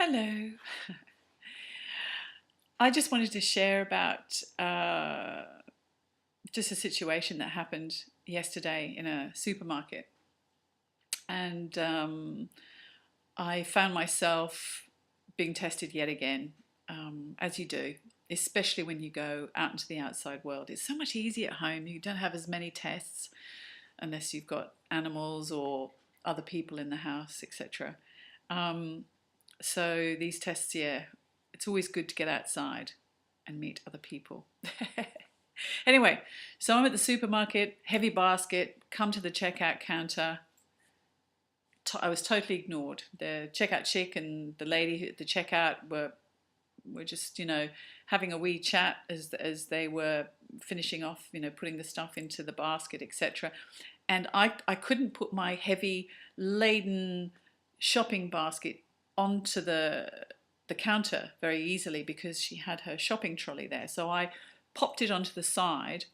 Hello. I just wanted to share about just a situation that happened yesterday in a supermarket. And I found myself being tested yet again, as you do, especially when you go out into the outside world. It's so much easier at home. You don't have as many tests unless you've got animals or other people in the house, etc. So these tests, yeah, it's always good to get outside and meet other people. Anyway, so I'm at the supermarket, heavy basket, come to the checkout counter. I was totally ignored. The checkout chick and the lady at the checkout were just, having a wee chat as they were finishing off, putting the stuff into the basket, etc. And I couldn't put my heavy laden shopping basket onto the counter very easily because she had her shopping trolley there. So I popped it onto the side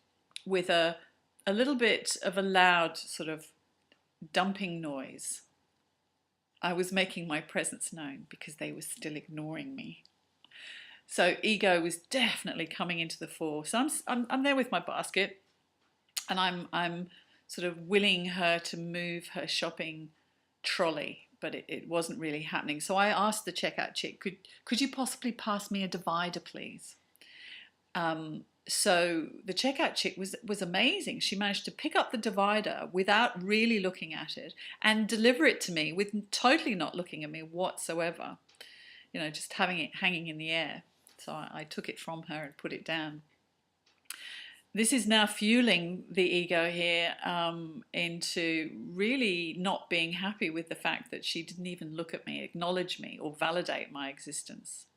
with a little bit of a loud sort of dumping noise. I was making my presence known because they were still ignoring me. So ego was definitely coming into the fore. So I'm there with my basket, and I'm sort of willing her to move her shopping trolley, but it wasn't really happening. So I asked the checkout chick, could you possibly pass me a divider, please? So the checkout chick was amazing. She managed to pick up the divider without really looking at it and deliver it to me with totally not looking at me whatsoever, just having it hanging in the air. So I took it from her and put it down. This is now fueling the ego here into really not being happy with the fact that she didn't even look at me, acknowledge me, or validate my existence.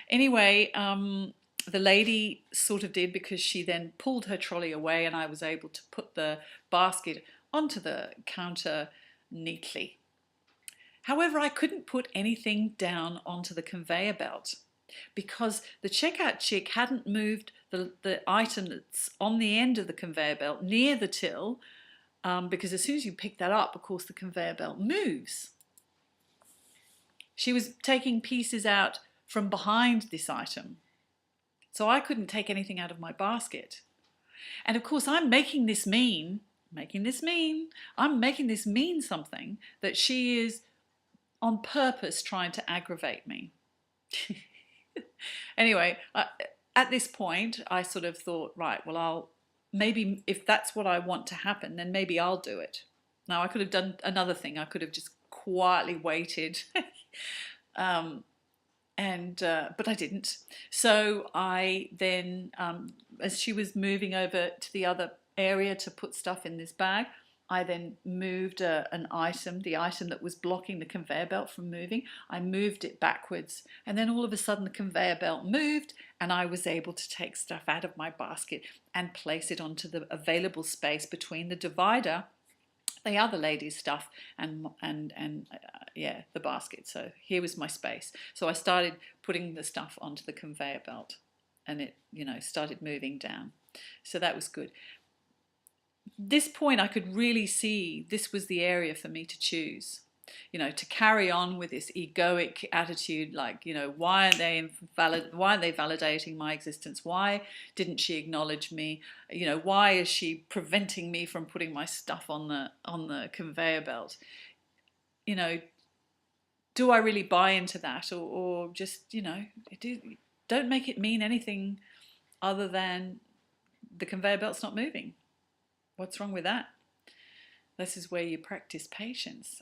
Anyway, the lady sort of did, because she then pulled her trolley away and I was able to put the basket onto the counter neatly. However, I couldn't put anything down onto the conveyor belt because the checkout chick hadn't moved the item that's on the end of the conveyor belt near the till, because as soon as you pick that up, of course, the conveyor belt moves. She was taking pieces out from behind this item, so I couldn't take anything out of my basket. And of course, I'm making this mean something that she is on purpose trying to aggravate me. Anyway, at this point, I sort of thought, right, well, maybe if that's what I want to happen, then maybe I'll do it. Now, I could have done another thing. I could have just quietly waited, but I didn't. So I then, as she was moving over to the other area to put stuff in this bag, I then moved an item, the item that was blocking the conveyor belt from moving. I moved it backwards, and then all of a sudden the conveyor belt moved and I was able to take stuff out of my basket and place it onto the available space between the divider, the other lady's stuff, and the basket. So here was my space. So I started putting the stuff onto the conveyor belt and it, started moving down. So that was good. This point I could really see this was the area for me to choose, to carry on with this egoic attitude, like, why aren't they validating my existence? Why didn't she acknowledge me? Why is she preventing me from putting my stuff on the conveyor belt? Do I really buy into that, or just, don't make it mean anything other than the conveyor belt's not moving? What's wrong with that? This is where you practice patience.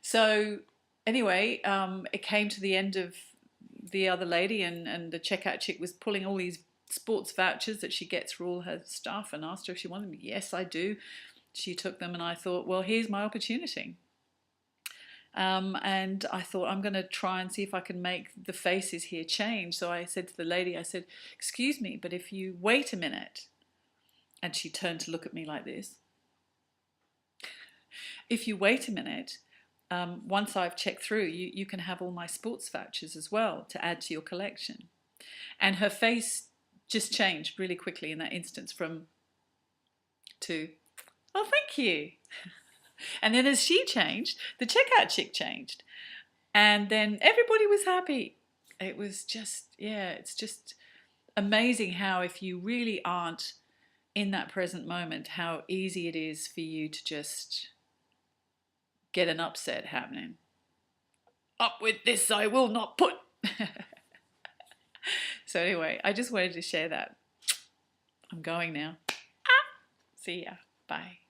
So anyway, it came to the end of the other lady, and the checkout chick was pulling all these sports vouchers that she gets for all her stuff, and asked her if she wanted them. Yes, I do. She took them, and I thought, well, here's my opportunity. And I thought, I'm going to try and see if I can make the faces here change. So I said to the lady, I said, excuse me, but if you wait a minute. And she turned to look at me like this. If you wait a minute, once I've checked through, you can have all my sports vouchers as well to add to your collection. And her face just changed really quickly in that instance to, oh, thank you. And then as she changed, the checkout chick changed. And then everybody was happy. It was just, yeah, it's just amazing how if you really aren't in that present moment, how easy it is for you to just get an upset happening. Up with this, I will not put. So anyway, I just wanted to share that. I'm going now. See ya. Bye.